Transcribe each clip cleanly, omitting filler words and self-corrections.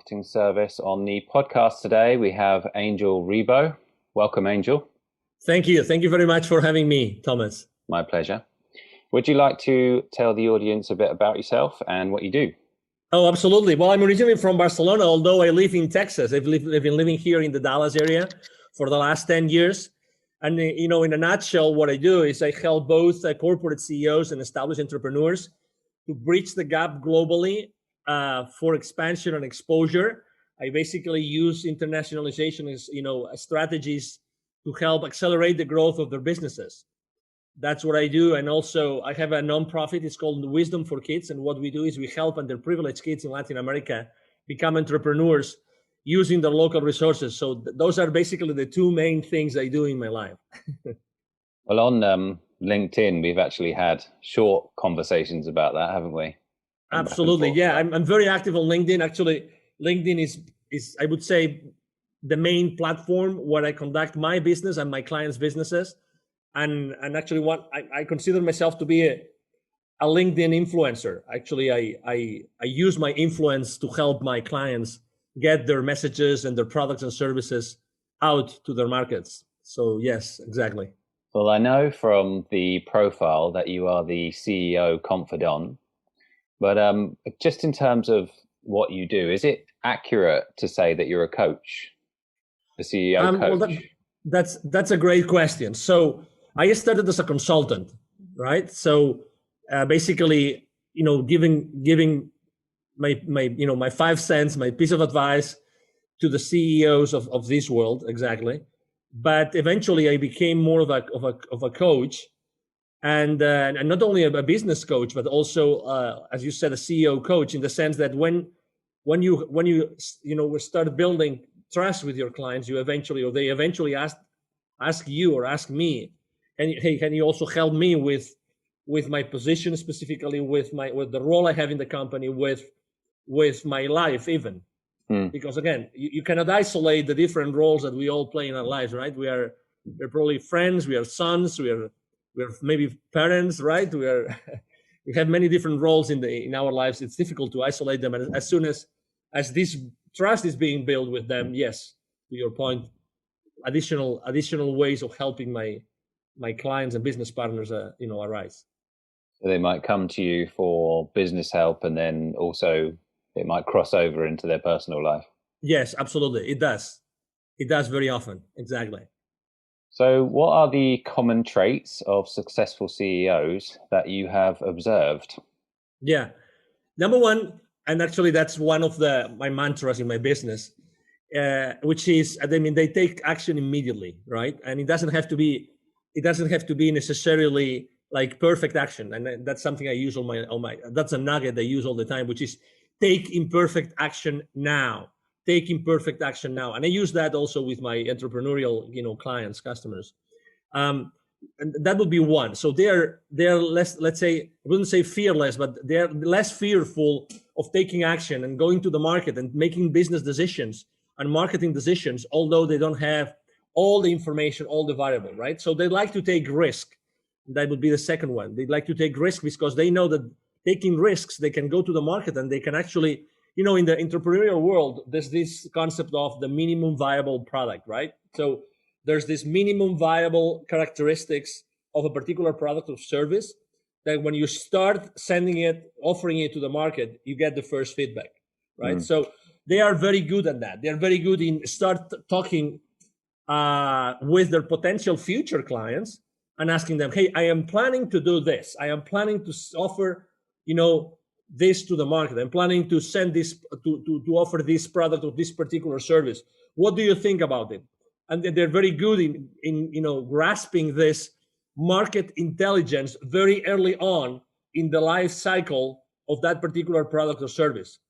marketing service. On the podcast today, we have Angel Ribo. Welcome, Angel. Thank you. Thank you very much for having me, Thomas. My pleasure. Would you like to tell the audience a bit about yourself and what you do? Oh, absolutely. Well, I'm originally from Barcelona, although I live in Texas. I've been living here in the Dallas area for the last 10 years. And, in a nutshell, what I do is I help both corporate CEOs and established entrepreneurs to bridge the gap globally for expansion and exposure. I basically use internationalization as, strategies to help accelerate the growth of their businesses. That's what I do. And also I have a nonprofit. It's called Wisdom for Kids. And what we do is we help underprivileged kids in Latin America become entrepreneurs using their local resources. So those are basically the two main things I do in my life. Well, on LinkedIn, we've actually had short conversations about that, haven't we? Absolutely. Yeah, I'm very active on LinkedIn. Actually, LinkedIn is I would say the main platform where I conduct my business and my clients' businesses. And actually what I consider myself to be a LinkedIn influencer. Actually, I use my influence to help my clients get their messages and their products and services out to their markets. So yes, exactly. Well, I know from the profile that you are the CEO Confidant, but just in terms of what you do, is it accurate to say that you're a coach, a CEO coach? Well, that's a great question. So I started as a consultant, right? So basically, giving my 5 cents, my piece of advice to the CEOs of this world, exactly. But eventually, I became more of a coach, and not only a business coach, but also, as you said, a CEO coach, in the sense that when you start building trust with your clients, they eventually ask you or ask me, and hey, can you also help me with my position, specifically with the role I have in the company, with my life even. Because again, you cannot isolate the different roles that we all play in our lives, right? We're probably friends, we are sons, we're maybe parents, right? We have many different roles in our lives. It's difficult to isolate them, and as soon as this trust is being built with them, yes, to your point, additional ways of helping my clients and business partners arise. So they might come to you for business help, and then also it might cross over into their personal life. Yes, absolutely. It does very often. Exactly. So what are the common traits of successful CEOs that you have observed? Yeah. Number one, and actually that's one of my mantras in my business, which is, they take action immediately, right? And it doesn't have to be necessarily like perfect action. And that's something I use that's a nugget I use all the time, which is take imperfect action now. Take imperfect action now. And I use that also with my entrepreneurial, clients, customers. And that would be one. So they're less, let's say, I wouldn't say fearless, but they're less fearful of taking action and going to the market and making business decisions and marketing decisions, although they don't have all the information, all the variable, right? So they like to take risk. That would be the second one. They'd like to take risk because they know that taking risks, they can go to the market and they can actually, in the entrepreneurial world, there's this concept of the minimum viable product, right? So there's this minimum viable characteristics of a particular product or service that when you start offering it to the market, you get the first feedback, right? So they are very good at that. They're very good in start talking with their potential future clients and asking them, hey, I am planning to do this. I am planning to offer, this to the market. I'm planning to send this to offer this product or this particular service. What do you think about it? And they're very good in grasping this market intelligence very early on in the life cycle of that particular product or service.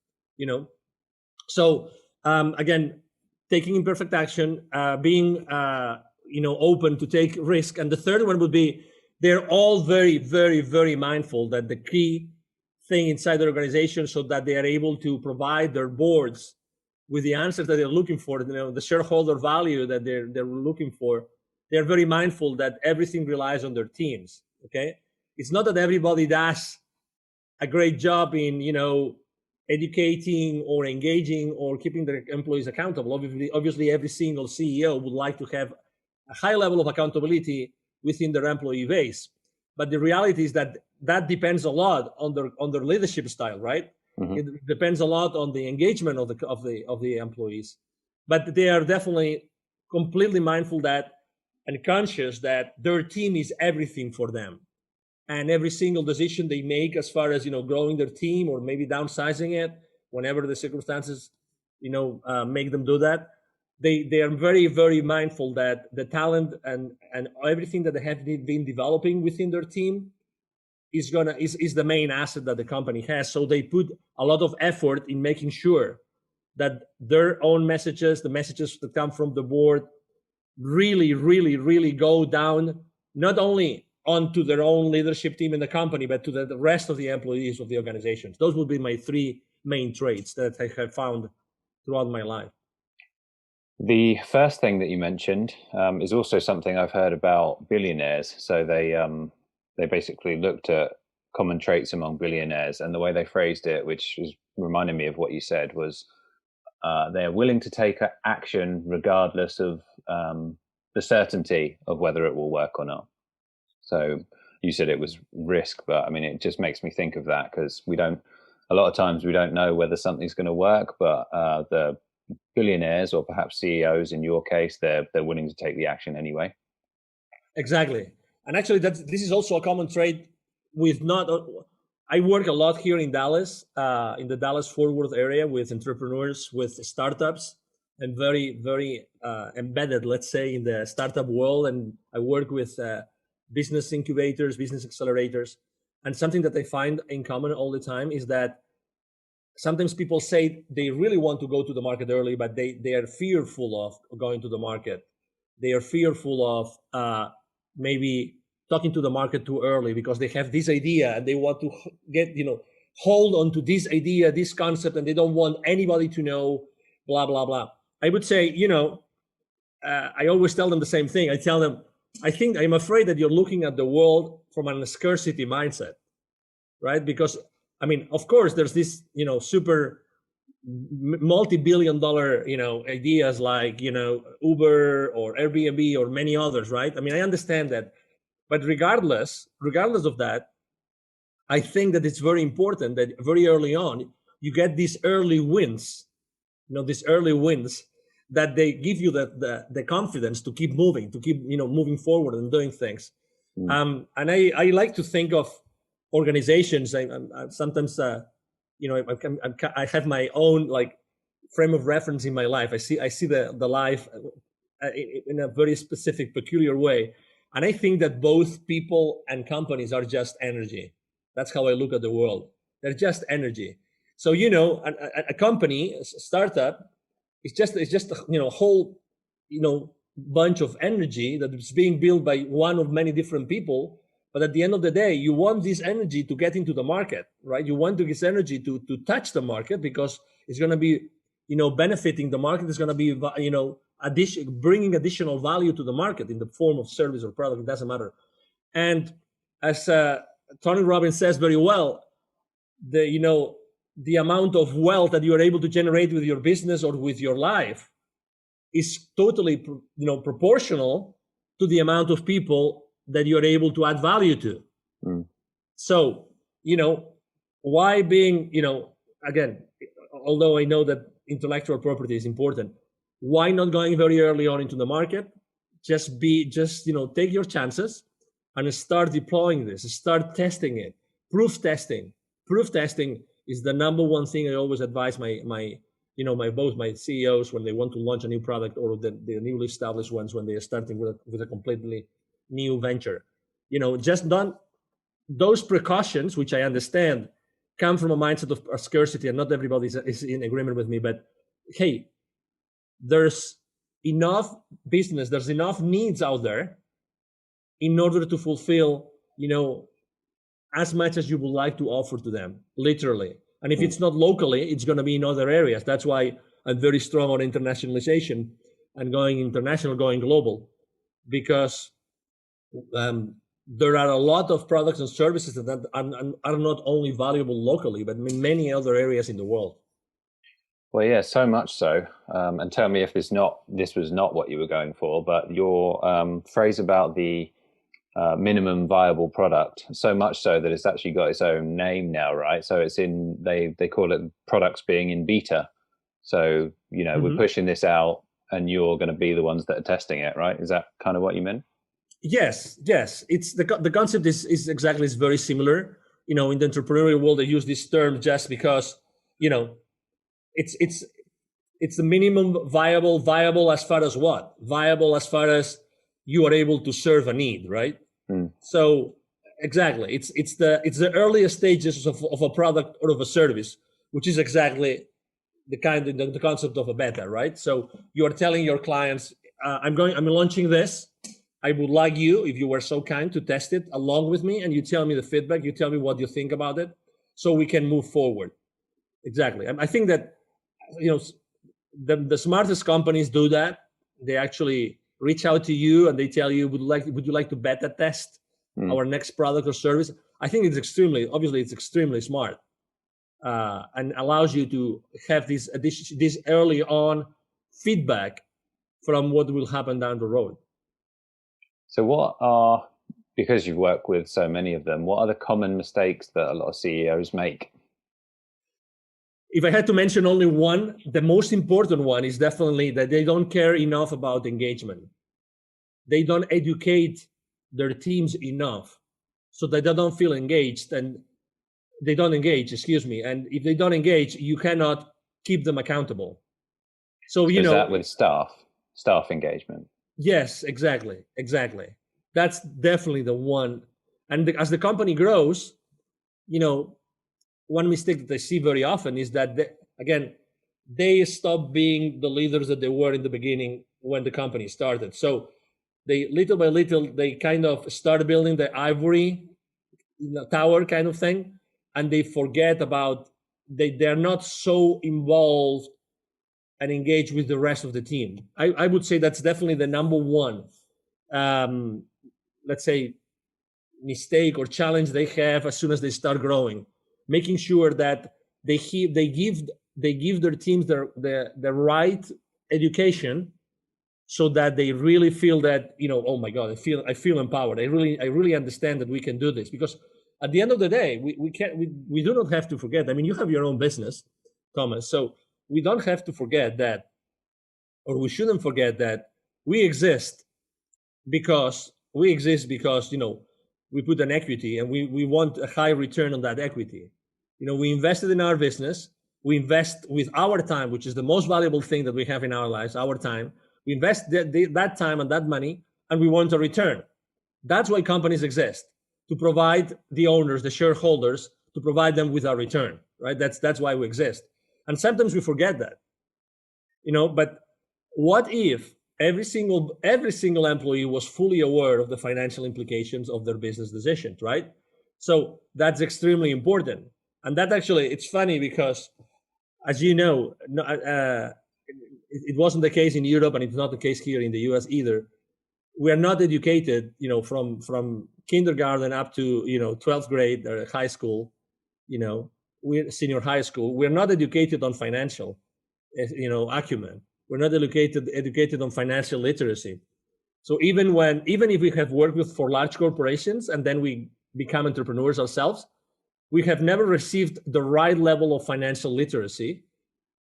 So again, taking imperfect action, being open to take risk. And the third one would be they're all very, very, very mindful that the key thing inside the organization, so that they are able to provide their boards with the answers that they're looking for, the shareholder value that they're looking for. They're very mindful that everything relies on their teams. Okay, it's not that everybody does a great job in educating or engaging or keeping their employees accountable. Obviously, every single CEO would like to have a high level of accountability within their employee base. But the reality is that that depends a lot on their leadership style, right? Mm-hmm. It depends a lot on the engagement of the employees. But they are definitely completely mindful that and conscious that their team is everything for them, and every single decision they make as far as growing their team or maybe downsizing it whenever the circumstances make them do that, they are very, very mindful that the talent and everything that they have been developing within their team is the main asset that the company has. So they put a lot of effort in making sure that their own messages, the messages that come from the board, really, really, really go down, not only onto their own leadership team in the company, but to the rest of the employees of the organizations. Those would be my three main traits that I have found throughout my life. The first thing that you mentioned is also something I've heard about billionaires. So they basically looked at common traits among billionaires, and the way they phrased it, which is reminding me of what you said, was they're willing to take action regardless of the certainty of whether it will work or not. So you said it was risk, but I mean, it just makes me think of that because a lot of times we don't know whether something's going to work, but the billionaires or perhaps CEOs in your case, they're willing to take the action anyway. Exactly. And actually this is also a common trait with not, I work a lot here in Dallas, in the Dallas Fort Worth area with entrepreneurs, with startups, and very, very embedded, let's say, in the startup world. And I work with business incubators, business accelerators. And something that I find in common all the time is that sometimes people say they really want to go to the market early, but they are fearful of going to the market. They are fearful of maybe talking to the market too early because they have this idea and they want to get, hold on to this idea, this concept, and they don't want anybody to know, blah, blah, blah. I would say, I always tell them the same thing. I tell them, I'm afraid that you're looking at the world from a scarcity mindset, right? Because, I mean, of course, there's this, super multi-billion dollar, ideas like, Uber or Airbnb or many others, right? I mean, I understand that. But regardless of that, I think that it's very important that very early on, you get these early wins, that they give you the confidence to keep moving, to keep, moving forward and doing things. And I like to think of organizations. I sometimes, I have my own like frame of reference in my life. I see the life in a very specific, peculiar way. And I think that both people and companies are just energy. That's how I look at the world. They're just energy. So, a company, a startup, it's just a whole, bunch of energy that is being built by one of many different people. But at the end of the day, you want this energy to get into the market, right? You want this energy to touch the market because it's going to be, benefiting the market. It's going to be, bringing additional value to the market in the form of service or product. It doesn't matter. And as Tony Robbins says very well, the amount of wealth that you are able to generate with your business or with your life is totally, proportional to the amount of people that you're able to add value to. So, why being, again, although I know that intellectual property is important, why not going very early on into the market? Just take your chances and start deploying this, start testing it. Proof testing is the number one thing I always advise both my CEOs when they want to launch a new product or the newly established ones when they are starting with a completely new venture. Just don't, those precautions, which I understand come from a mindset of scarcity, and not everybody is in agreement with me, but hey, there's enough business, there's enough needs out there in order to fulfill, as much as you would like to offer to them, literally. And if it's not locally, it's going to be in other areas. That's why I'm very strong on internationalization and going international, going global, because there are a lot of products and services that are not only valuable locally, but in many other areas in the world. Well, yeah, so much so. And tell me if this was not what you were going for, but your phrase about the minimum viable product, so much so that it's actually got its own name now, right? So it's in they call it products being in beta. So, we're Mm-hmm. pushing this out and you're going to be the ones that are testing it, right? Is that kind of what you meant? Yes, yes. It's the concept is exactly is very similar. In the entrepreneurial world, they use this term just because you know it's it's it's the minimum viable as far as what? Viable as far as you are able to serve a need, right? Mm. So exactly, it's the earliest stages of a product or of a service, which is exactly the concept of a beta, right? So you are telling your clients, I'm launching this. I would like you, if you were so kind, to test it along with me, and you tell me the feedback. You tell me what you think about it, so we can move forward. Exactly. I think that you know the smartest companies do that. They actually reach out to you and they tell you, would you like to beta test Mm. our next product or service? I think it's extremely smart, and allows you to have this early on feedback from what will happen down the road. So because you've worked with so many of them, what are the common mistakes that a lot of CEOs make? If I had to mention only one, the most important one is definitely that they don't care enough about engagement. They don't educate their teams enough so that they don't feel engaged, and they don't engage, excuse me. And if they don't engage, you cannot keep them accountable. So, So is that with staff engagement? yes, exactly. That's definitely the one. And as the company grows, you know, one mistake that I see very often is that again, they stop being the leaders that they were in the beginning when the company started. So they little by little they kind of start building the ivory tower kind of thing, and they forget about they're not so involved and engaged with the rest of the team. I would say that's definitely the number one, um, let's say, mistake or challenge they have as soon as they start growing, making sure that they give their teams the right education, so that they really feel that, oh my god, I feel empowered. I really understand that we can do this. Because at the end of the day, we do not have to forget. I mean, you have your own business, Thomas, so we don't have to forget that, or we shouldn't forget that we exist because we put an equity, and we want a high return on that equity. We invested in our business. We invest with our time, which is the most valuable thing that we have in our lives, our time. We invest that time and that money, and we want a return. That's why companies exist, to provide the owners, the shareholders, to provide them with a return, right? That's why we exist. And sometimes we forget that, but what if every single employee was fully aware of the financial implications of their business decisions, right? So that's extremely important. And that actually, it's funny because, as you know, it wasn't the case in Europe, and it's not the case here in the US either. We are not educated, from kindergarten up to 12th grade or high school. We're senior high school. We're not educated on financial, acumen. We're not educated on financial literacy. So even if we have worked for large corporations and then we become entrepreneurs ourselves, we have never received the right level of financial literacy,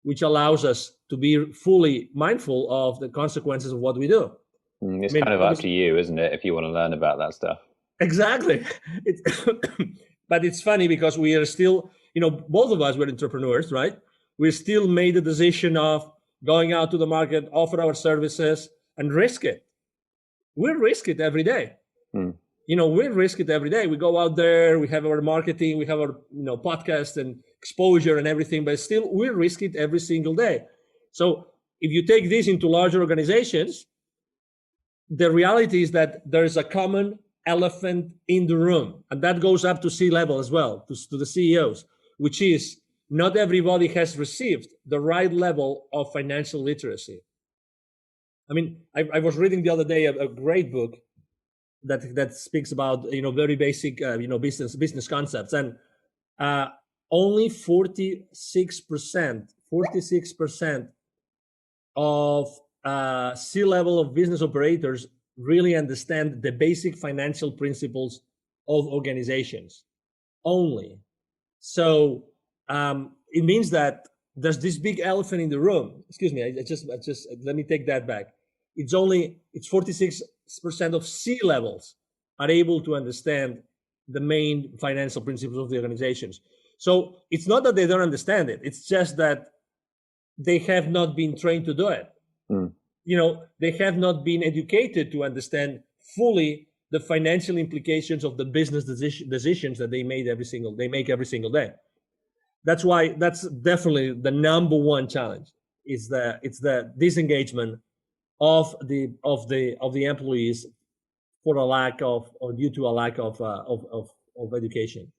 which allows us to be fully mindful of the consequences of what we do. It's I mean, kind of up to obviously, you, isn't it, if you want to learn about that stuff? exactly. It's but it's funny because we are still, both of us were entrepreneurs, right? We still made the decision of going out to the market, offer our services, and risk it. We risk it every day. Mm. We risk it every day. We go out there, we have our marketing, we have our podcast and exposure and everything, but still we risk it every single day. So if you take this into larger organizations, the reality is that there's a common elephant in the room, and that goes up to C-level as well, to the CEOs, which is not everybody has received the right level of financial literacy. I mean, I was reading the other day a great book that speaks about very basic business concepts, and uh, only 46% of C-level of business operators really understand the basic financial principles of organizations. Only. So it means that there's this big elephant in the room. Excuse me, I just let me take that back. It's 46% of C-levels are able to understand the main financial principles of the organizations. So it's not that they don't understand it. It's just that they have not been trained to do it. Mm. They have not been educated to understand fully the financial implications of the business decisions that they make every single day. That's why that's definitely the number one challenge. It's the disengagement of the employees for a lack of, or due to a lack of education.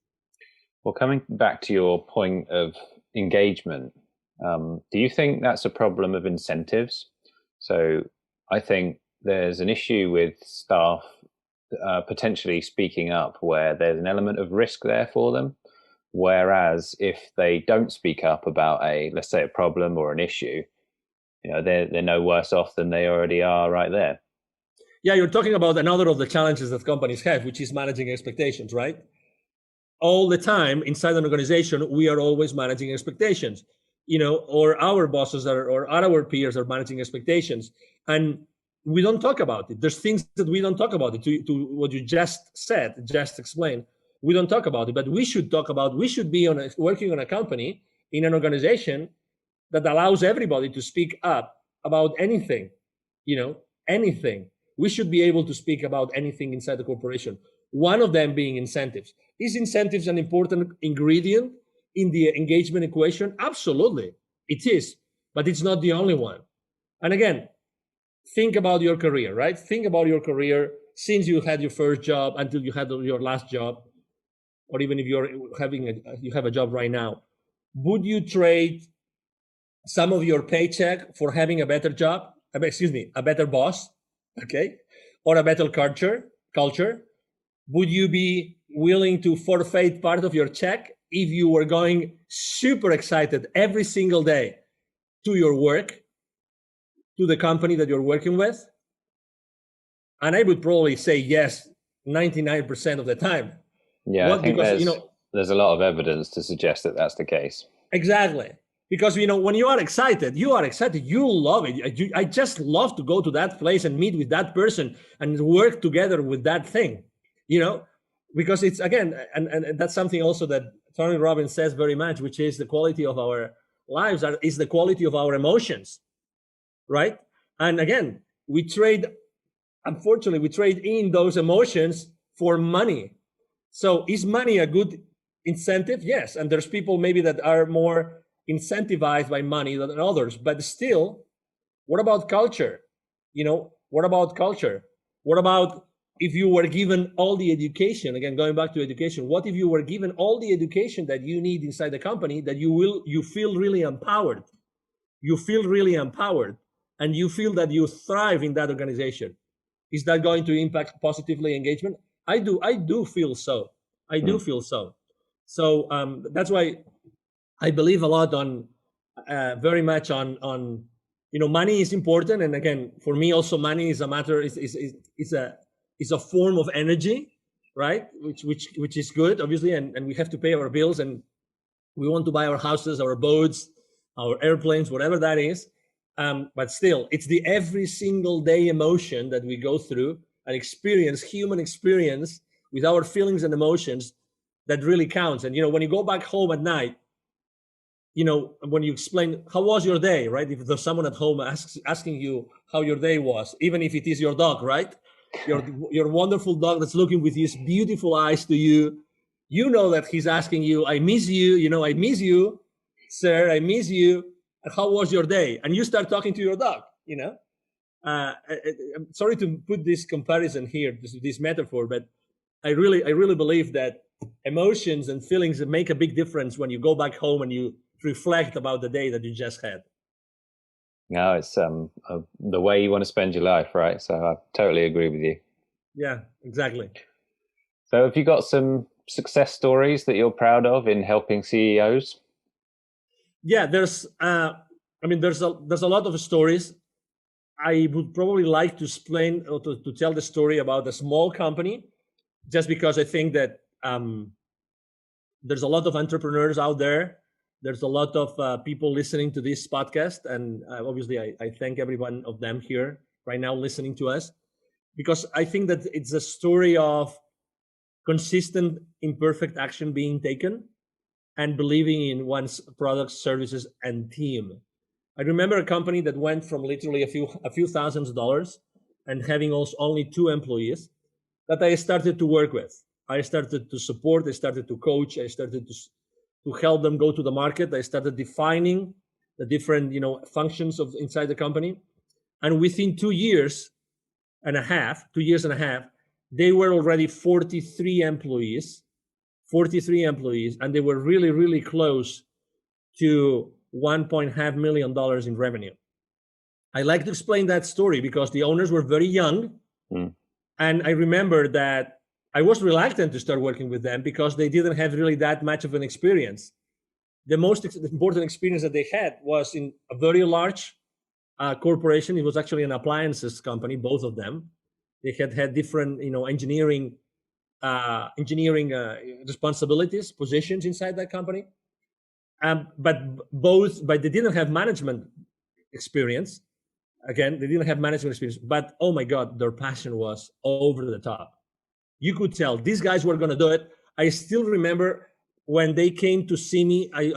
Well, coming back to your point of engagement, do you think that's a problem of incentives? So I think there's an issue with staff potentially speaking up where there's an element of risk there for them. Whereas if they don't speak up about let's say a problem or an issue, they're no worse off than they already are right there. Yeah, you're talking about another of the challenges that companies have, which is managing expectations, right? All the time inside an organization, we are always managing expectations, or our bosses or our peers are managing expectations, and we don't talk about it. There's things that we don't talk about it. To what you just said, just explained, we don't talk about it, but we should talk about. We should be working on a company, in an organization that allows everybody to speak up about anything, anything. We should be able to speak about anything inside the corporation. One of them being incentives. Is incentives an important ingredient in the engagement equation? Absolutely, it is, but it's not the only one. And again, think about your career, right? Think about your career since you had your first job until you had your last job, or even if you have a job right now. Would you trade some of your paycheck for having a better job? Excuse me, a better boss, okay, or a better culture? Would you be willing to forfeit part of your check if you were going super excited every single day to your work, to the company that you're working with? And I would probably say yes, 99% of the time. Yeah, I think there's a lot of evidence to suggest that that's the case. Exactly. Because, when you are excited, you love it. I just love to go to that place and meet with that person and work together with that thing, because it's, again, and that's something also that Tony Robbins says very much, which is the quality of our lives is the quality of our emotions, right? And again, unfortunately, we trade in those emotions for money. So is money a good incentive? Yes. And there's people maybe that are more incentivized by money than others, but still, what about culture? What about culture? What about if you were given all the education, again, going back to education, what if you were given all the education that you need inside the company, that you feel really empowered? You feel really empowered and you feel that you thrive in that organization. Is that going to impact positively engagement? I do feel so. I do feel so. So that's why I believe a lot on, very much on money is important. And again, for me also, money is a matter, is a form of energy, right? Which is good, obviously. And we have to pay our bills, and we want to buy our houses, our boats, our airplanes, whatever that is. But still, it's the every single day emotion that we go through and experience, human experience with our feelings and emotions, that really counts. And, when you go back home at night, when you explain, how was your day, right? If there's someone at home asking you how your day was, even if it is your dog, right? Your wonderful dog that's looking with his beautiful eyes to you, that he's asking you, I miss you, I miss you, sir, I miss you. How was your day? And you start talking to your dog, I'm sorry to put this comparison here, this metaphor, but I really believe that emotions and feelings make a big difference when you go back home and you reflect about the day that you just had. No, it's the way you want to spend your life, right? So I totally agree with you. Yeah, exactly. So have you got some success stories that you're proud of in helping CEOs? Yeah, there's a lot of stories. I would probably like to explain or to tell the story about a small company, just because I think that there's a lot of entrepreneurs out there. There's a lot of people listening to this podcast, and obviously, I thank every one of them here right now listening to us, because I think that it's a story of consistent, imperfect action being taken and believing in one's products, services, and team. I remember a company that went from literally a few thousands of dollars and having also only 2 employees that I started to work with. I started to support, I started to coach, I started to help them go to the market. I started defining the different, functions of inside the company. And within 2 years and a half, they were already 43 employees, and they were really, really close to $1.5 million in revenue. I like to explain that story because the owners were very young. Mm. And I remember that I was reluctant to start working with them because they didn't have really that much of an experience. The most important experience that they had was in a very large corporation. It was actually an appliances company, both of them. They had different, engineering responsibilities, positions inside that company. But they didn't have management experience. Again, they didn't have management experience. But oh my God, their passion was over the top. You could tell these guys were going to do it. I still remember when they came to see me. I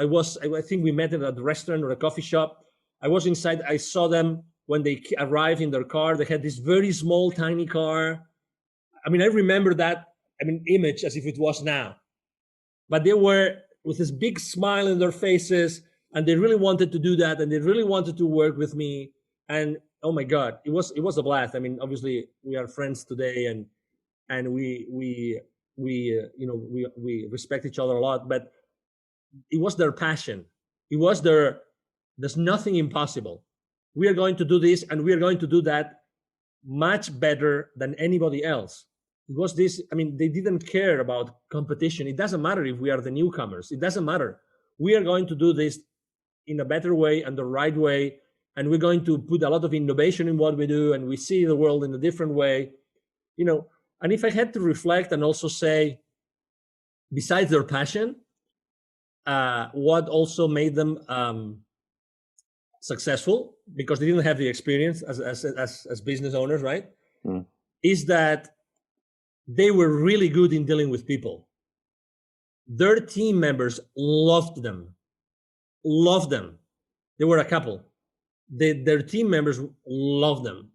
think we met at a restaurant or a coffee shop. I was inside. I saw them when they arrived in their car. They had this very small, tiny car. I mean, I remember that. I mean, image as if it was now. But they were with this big smile in their faces, and they really wanted to do that, and they really wanted to work with me. And oh my God, it was a blast. I mean, obviously we are friends today, and we respect each other a lot. But it was their passion. It was there's nothing impossible. We are going to do this, and we are going to do that much better than anybody else. It was this, I mean, they didn't care about competition. It doesn't matter if we are the newcomers. It doesn't matter. We are going to do this in a better way and the right way. And we're going to put a lot of innovation in what we do, and we see the world in a different way. And if I had to reflect and also say, besides their passion, what also made them successful, because they didn't have the experience as business owners, right? Mm. Is that they were really good in dealing with people. Their team members loved them. They were a couple. Their team members loved them.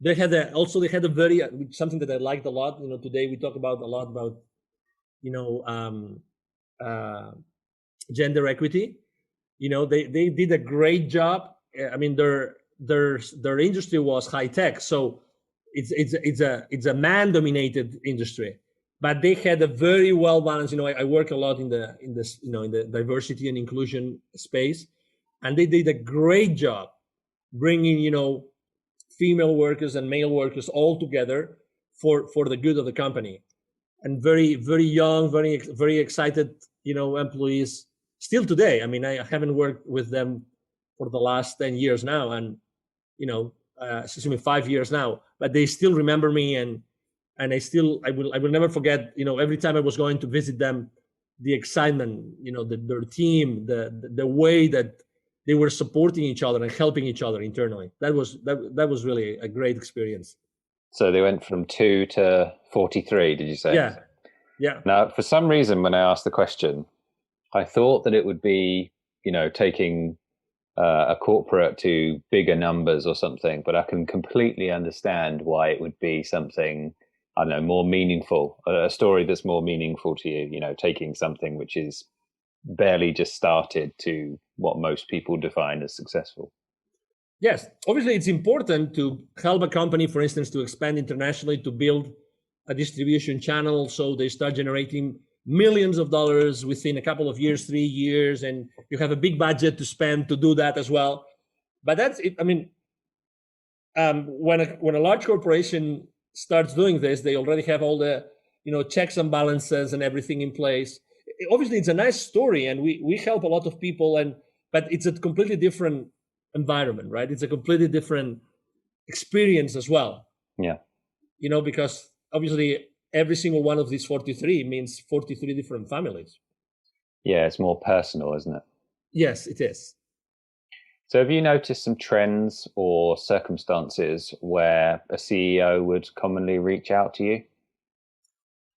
They had a very something that I liked a lot. Today we talk about a lot about uh, gender equity. They did a great job. I mean, their industry was high tech, so it's a man dominated industry, but they had a very well balanced. I work a lot in the diversity and inclusion space, and they did a great job bringing female workers and male workers all together for the good of the company. And very, very young, very, very excited employees still today. I mean, I haven't worked with them for the last 10 years now, and 5 years now, but they still remember me, and I will never forget. Every time I was going to visit them, the excitement, their team, the way that they were supporting each other and helping each other internally. That was really a great experience. So they went from 2 to 43, did you say? Yeah, yeah. Now, for some reason, when I asked the question, I thought that it would be, taking a corporate to bigger numbers or something, but I can completely understand why it would be something, I don't know, more meaningful, a story that's more meaningful to you, taking something which is barely just started to what most people define as successful. Yes, obviously it's important to help a company, for instance, to expand internationally, to build a distribution channel so they start generating millions of dollars within a couple of years, 3 years, and you have a big budget to spend to do that as well. But that's it. I mean, when a large corporation starts doing this, they already have all the checks and balances and everything in place. Obviously, it's a nice story, and we help a lot of people, but it's a completely different environment, right? It's a completely different experience as well. Yeah. Because obviously every single one of these 43 means 43 different families. Yeah, it's more personal, isn't it? Yes, it is. So have you noticed some trends or circumstances where a CEO would commonly reach out to you?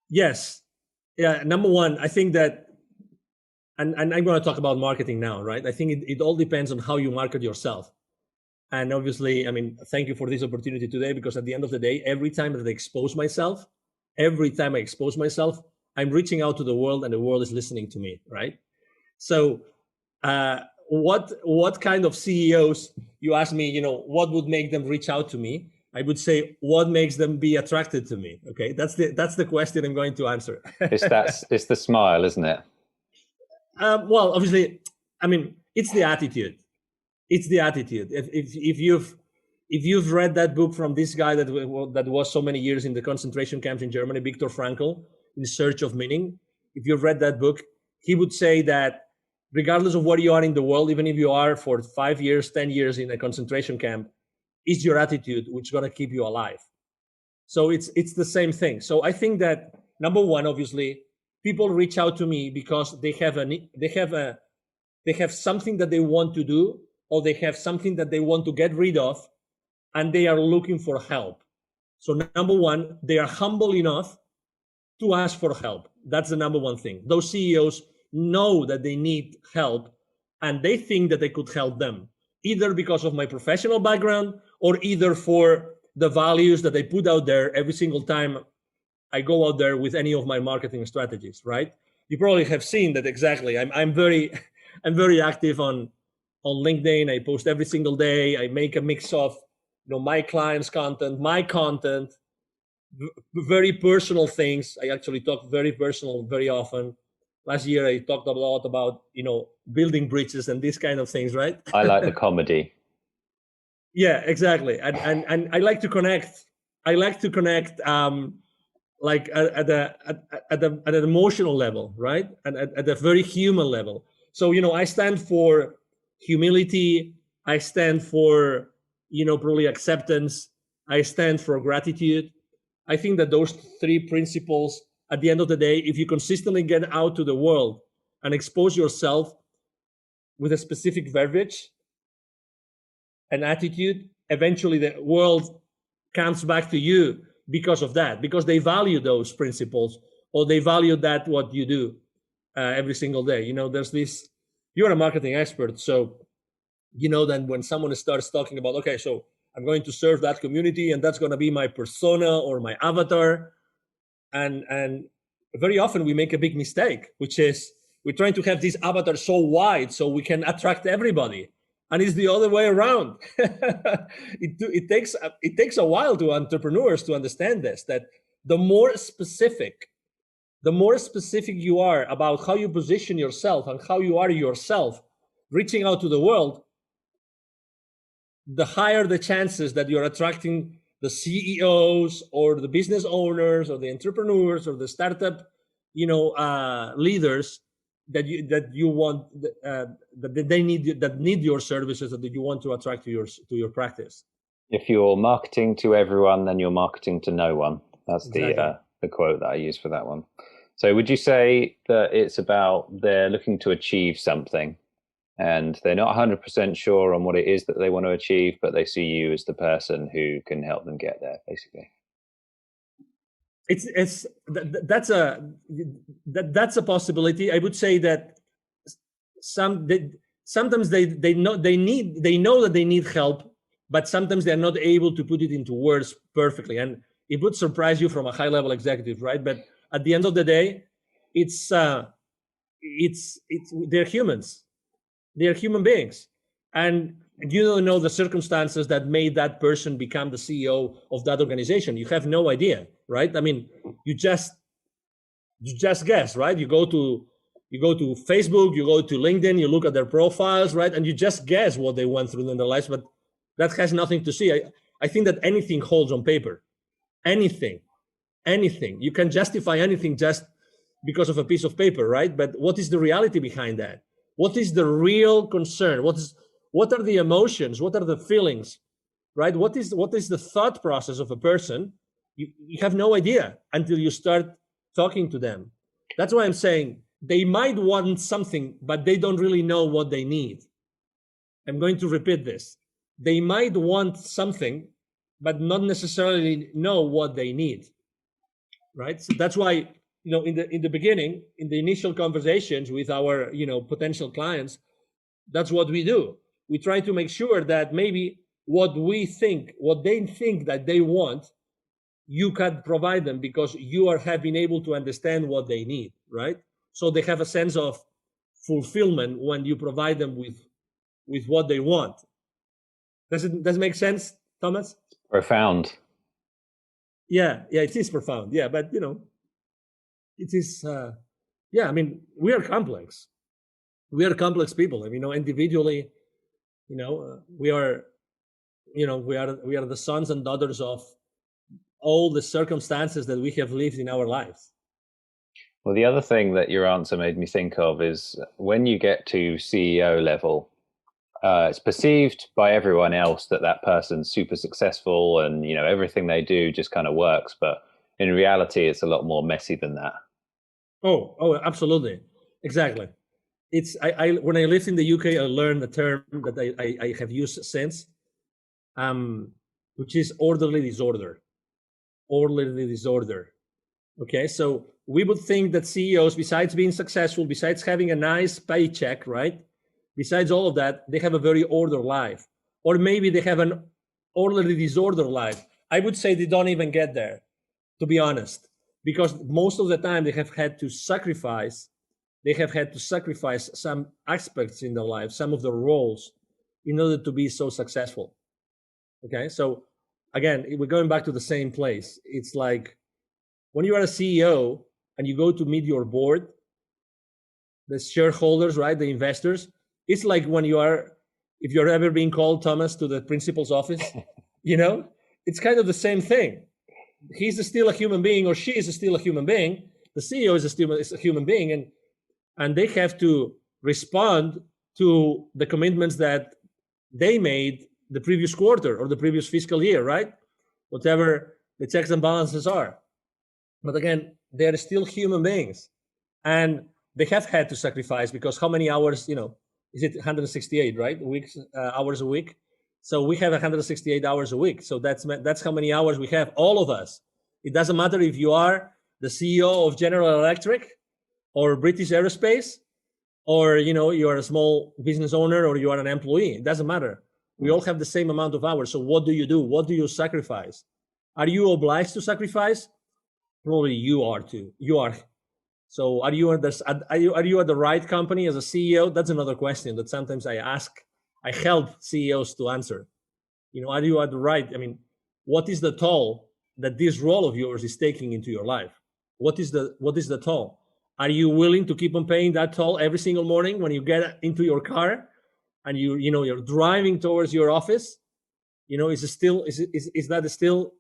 Yes. Yeah. Number one, I think that, and I'm going to talk about marketing now, right? I think it all depends on how you market yourself. And obviously, I mean, thank you for this opportunity today, because at the end of the day, every time that I expose myself, I'm reaching out to the world, and the world is listening to me, right? So what kind of CEOs, you ask me, what would make them reach out to me? I would say, what makes them be attracted to me? Okay, that's the question I'm going to answer. It's the smile, isn't it? Well, obviously, I mean, it's the attitude. It's the attitude. If you've read that book from this guy that was so many years in the concentration camps in Germany, Viktor Frankl, In Search of Meaning, if you've read that book, he would say that regardless of where you are in the world, even if you are for 5 years, 10 years in a concentration camp, it's your attitude which is going to keep you alive. So it's the same thing. So I think that number one, obviously, people reach out to me because they have something that they want to do, or they have something that they want to get rid of, and they are looking for help. So number one, they are humble enough to ask for help. That's the number one thing. Those CEOs know that they need help, and they think that they could help them, either because of my professional background, or either for the values that I put out there every single time I go out there with any of my marketing strategies, right? You probably have seen that. Exactly. I'm very active on LinkedIn. I post every single day. I make a mix of my clients' content, my content, very personal things. I actually talk very personal very often. Last year I talked a lot about building bridges and these kind of things, right? I like the comedy. Yeah, exactly. And I like to connect. Like at an emotional level, right? And at a very human level. So I stand for humility. I stand for probably acceptance. I stand for gratitude. I think that those three principles, at the end of the day, if you consistently get out to the world and expose yourself with a specific verbiage and attitude, eventually the world comes back to you because of that, because they value those principles, or they value that what you do every single day. There's this, you're a marketing expert, so that when someone starts talking about, okay, so I'm going to serve that community, and that's going to be my persona or my avatar, and very often we make a big mistake, which is we're trying to have this avatar so wide so we can attract everybody, and it's the other way around. It takes a while to entrepreneurs to understand this, that the more specific you are about how you position yourself and how you are yourself reaching out to the world, the higher the chances that you're attracting the CEOs or the business owners or the entrepreneurs or the startup, leaders that you want, that they need your services, that you want to attract to your practice. If you're marketing to everyone, then you're marketing to no one. That's exactly the quote that I use for that one. So would you say that it's about they're looking to achieve something, and they're not 100% sure on what it is that they want to achieve, but they see you as the person who can help them get there, basically? That's a possibility. I would say that sometimes they know that they need help, but sometimes they're not able to put it into words perfectly, and it would surprise you from a high level executive, right? But at the end of the day, it's they're humans. They're human beings, and you don't know the circumstances that made that person become the CEO of that organization. You have no idea, right? I mean, you just guess, right? You go to Facebook, you go to LinkedIn, you look at their profiles, right? And you just guess what they went through in their lives, but that has nothing to see. I think that anything holds on paper. Anything. You can justify anything just because of a piece of paper, right? But what is the reality behind that? What is the real concern? What are the emotions? What are the feelings? Right? What is the thought process of a person? You have no idea until you start talking to them. That's why I'm saying they might want something, but they don't really know what they need. I'm going to repeat this. They might want something, but not necessarily know what they need. Right? So that's why, in the beginning, in the initial conversations with our, potential clients, that's what we do. We try to make sure that maybe what they think that they want, you can provide them because you have been able to understand what they need, right? So they have a sense of fulfillment when you provide them with what they want. Does it make sense, Thomas? Profound. Yeah, it is profound. Yeah, but it is. Yeah, I mean, we are complex. We are complex people. I mean, individually, we are, we are the sons and daughters of all the circumstances that we have lived in our lives. Well, the other thing that your answer made me think of is when you get to CEO level, it's perceived by everyone else that that person's super successful and everything they do just kind of works. But in reality, it's a lot more messy than that. Oh, absolutely, exactly. It's I when I lived in the UK, I learned a term that I have used since, which is orderly disorder. Orderly disorder. Okay, so we would think that CEOs, besides being successful, besides having a nice paycheck, right? Besides all of that, they have a very ordered life. Or maybe they have an orderly disorder life. I would say they don't even get there, to be honest, because most of the time they have had to sacrifice some aspects in their life, some of the roles, in order to be so successful. Okay, so again, we're going back to the same place. It's like when you are a CEO and you go to meet your board, the shareholders, right, the investors, it's like when if you're ever being called, Thomas, to the principal's office, it's kind of the same thing. He's still a human being, or she is still a human being. The CEO is still a human being, and they have to respond to the commitments that they made the previous quarter or the previous fiscal year, right? Whatever the checks and balances are. But again, they are still human beings, and they have had to sacrifice because how many hours, is it 168, right? Hours a week. So we have 168 hours a week. So that's how many hours we have, all of us. It doesn't matter if you are the CEO of General Electric or British Aerospace, or you are a small business owner, or you are an employee. It doesn't matter. We all have the same amount of hours. So what do you do? What do you sacrifice? Are you obliged to sacrifice? Probably you are too. You are. So are you at the right company as a CEO? That's another question that sometimes I ask. I help CEOs to answer. Are you at the right? I mean, what is the toll that this role of yours is taking into your life? What is the toll? Are you willing to keep on paying that toll every single morning when you get into your car and you're driving towards your office? Is that still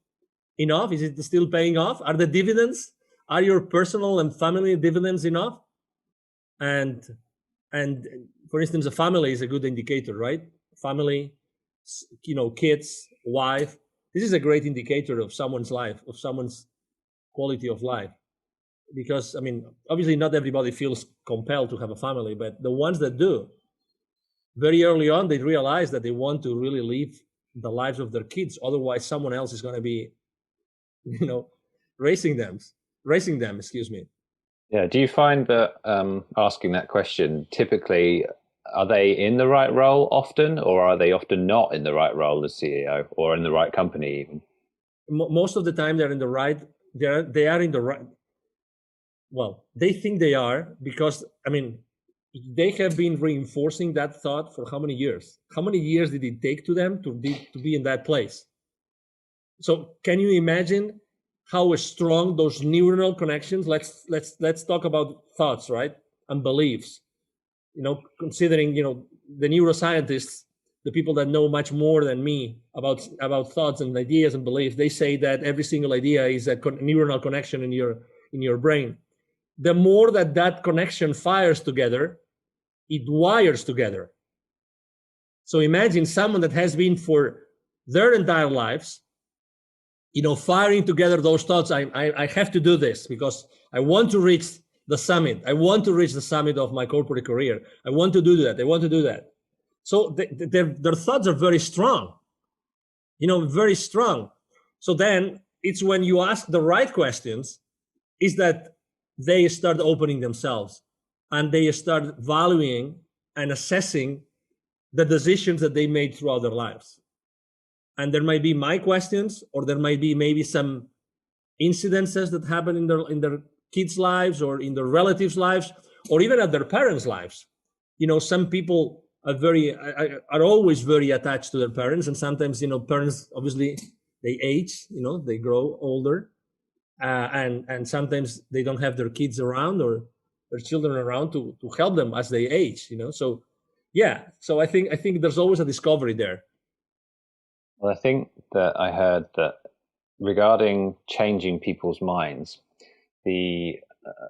enough? Is it still paying off? Are the dividends, are your personal and family dividends enough? And for instance, a family is a good indicator, right? Family, kids, wife. This is a great indicator of someone's life, of someone's quality of life. Because, I mean, obviously not everybody feels compelled to have a family, but the ones that do, very early on, they realize that they want to really live the lives of their kids. Otherwise, someone else is going to be, raising them, excuse me. Yeah. Do you find that asking that question, typically, are they in the right role often, or are they often not in the right role as CEO or in the right company even? Most of the time they're in the right, they are in the right. Well, they think they are because, I mean, they have been reinforcing that thought for how many years? How many years did it take to them to be in that place? So can you imagine how strong those neuronal connections? Let's talk about thoughts, right, and beliefs. Considering the neuroscientists, the people that know much more than me about thoughts and ideas and beliefs, they say that every single idea is a neuronal connection in your brain. The more that connection fires together, it wires together. So imagine someone that has been for their entire lives, firing together those thoughts. I have to do this because I want to reach the summit. I want to reach the summit of my corporate career. I want to do that. I want to do that. So their thoughts are very strong, very strong. So then it's when you ask the right questions is that they start opening themselves and they start valuing and assessing the decisions that they made throughout their lives. And there might be my questions, or there might be maybe some incidences that happen in their kids' lives or in their relatives' lives, or even at their parents' lives. Some people are always very attached to their parents, and sometimes parents obviously they age, they grow older, and sometimes they don't have their kids around or their children around to help them as they age. So yeah, so I think there's always a discovery there. Well, I think that I heard that regarding changing people's minds, the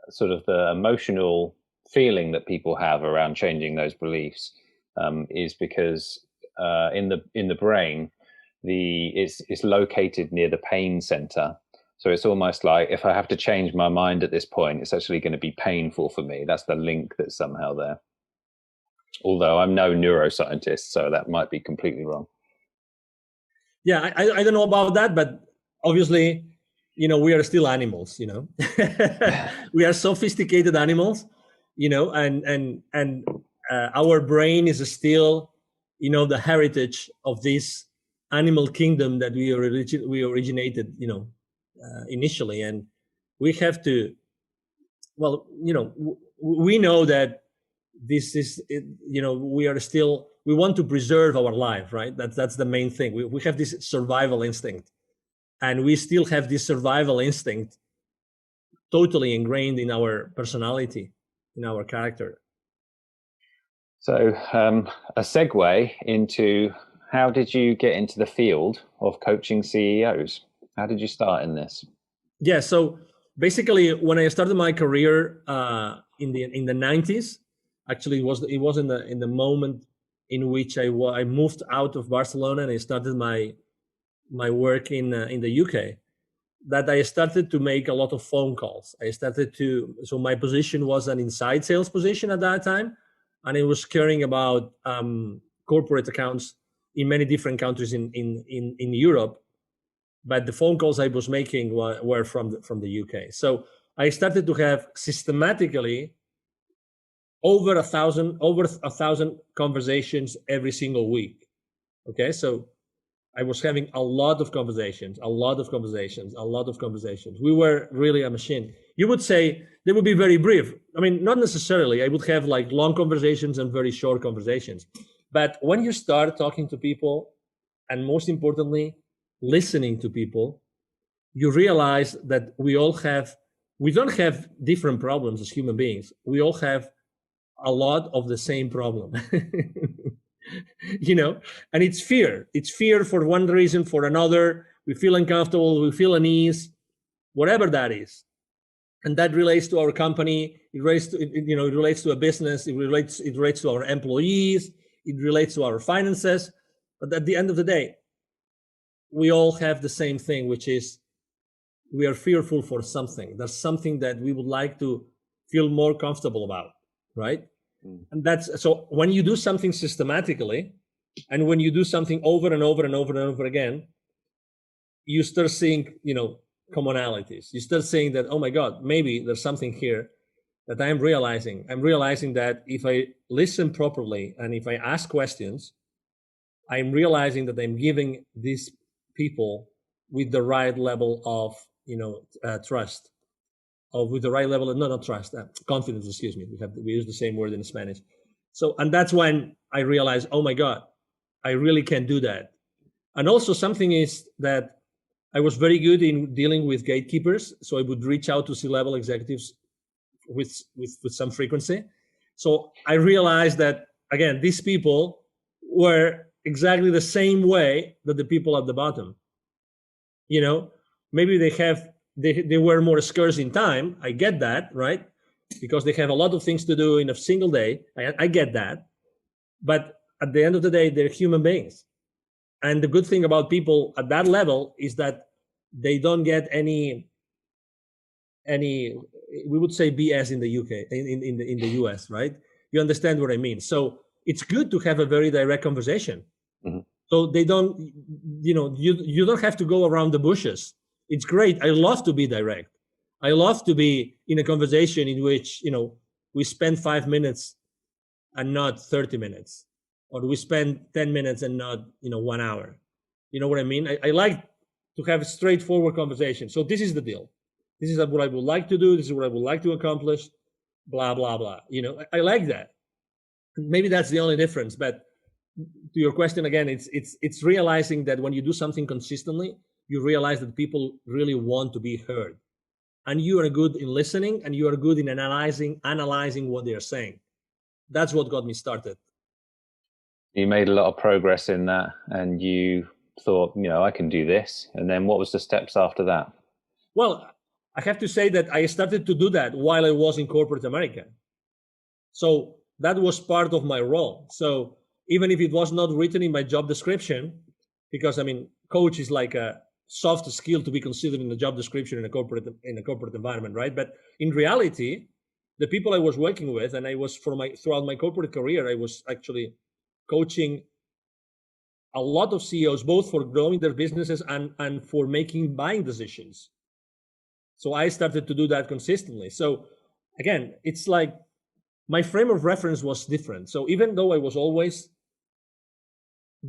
sort of the emotional feeling that people have around changing those beliefs is because in the brain, it's located near the pain center. So it's almost like if I have to change my mind at this point, it's actually going to be painful for me. That's the link that's somehow there. Although I'm no neuroscientist, so that might be completely wrong. Yeah, I don't know about that, but obviously, we are still animals. We are sophisticated animals, and our brain is still, the heritage of this animal kingdom that we originated, initially, and we have to. Well, we know that this is, we want to preserve our life, right? That's the main thing. We have this survival instinct, and we still have this survival instinct totally ingrained in our personality, in our character. So a segue into how did you get into the field of coaching CEOs? How did you start in this? Yeah, so basically, when I started my career in the 90s, actually it was in the moment in which I moved out of Barcelona and I started my work in the UK, that I started to make a lot of phone calls. So my position was an inside sales position at that time, and it was caring about corporate accounts in many different countries in Europe. But the phone calls I was making were from the UK. So I started to have systematically over a thousand conversations every single week. Okay, so I was having a lot of conversations. We were really a machine. You would say they would be very brief. I mean, not necessarily. I would have like long conversations and very short conversations. But when you start talking to people, and most importantly, listening to people, you realize that we don't have different problems as human beings. We all have a lot of the same problem. And it's fear for one reason, for another. We feel uncomfortable, we feel unease, whatever that is. And that relates to our company, it relates to a business, it relates to our employees, it relates to our finances. But at the end of the day, we all have the same thing, which is we are fearful for something. There's something that we would like to feel more comfortable about, right? And that's so when you do something systematically, and when you do something over and over and over and over again, you start seeing, commonalities. You start saying that, oh my God, maybe there's something here that I'm realizing. I'm realizing that if I listen properly and if I ask questions, I'm realizing that I'm giving these people with the right level of, trust, or with the right level of, not trust, confidence, excuse me. We use the same word in Spanish. So, and that's when I realized, oh my God, I really can do that. And also something is that I was very good in dealing with gatekeepers. So I would reach out to C-level executives with some frequency. So I realized that, again, these people were, exactly the same way that the people at the bottom. You know, maybe they were more scarce in time. I get that, right? Because they have a lot of things to do in a single day. I get that. But at the end of the day, they're human beings. And the good thing about people at that level is that they don't get any we would say BS in the UK, in the US, right? You understand what I mean? So it's good to have a very direct conversation. Mm-hmm. So they don't, you don't have to go around the bushes. It's great. I love to be direct. I love to be in a conversation in which, we spend 5 minutes and not 30 minutes, or we spend 10 minutes and not, 1 hour. You know what I mean? I like to have a straightforward conversation. So this is the deal. This is what I would like to do. This is what I would like to accomplish, blah, blah, blah. I like that. Maybe that's the only difference. But to your question again, it's realizing that when you do something consistently, you realize that people really want to be heard. And you are good in listening, and you are good in analyzing what they're saying. That's what got me started. You made a lot of progress in that, and you thought, I can do this. And then what was the steps after that? Well, I have to say that I started to do that while I was in corporate America. So that was part of my role. So even if it was not written in my job description, because coach is like a soft skill to be considered in the job description in a corporate environment, right? But in reality, the people I was working with, and I was throughout my corporate career, I was actually coaching a lot of CEOs, both for growing their businesses and for making buying decisions. So I started to do that consistently. So again, it's like my frame of reference was different. So even though I was always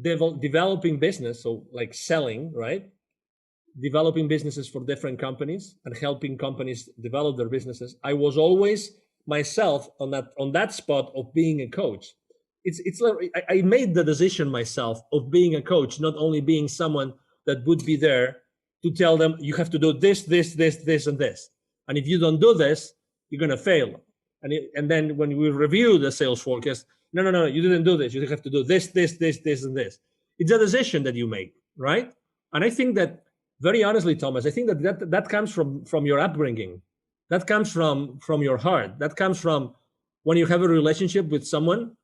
developing business, so like selling, right? Developing businesses for different companies and helping companies develop their businesses, I was always myself on that spot of being a coach. It's like I made the decision myself of being a coach, not only being someone that would be there to tell them you have to do this, this, this, this, and this. And if you don't do this, you're going to fail. And then when we review the sales forecast, no, you didn't do this. You have to do this, this, this, this, and this. It's a decision that you make, right? And I think that, very honestly, Thomas, I think that comes from your upbringing. That comes from your heart. That comes from when you have a relationship with someone.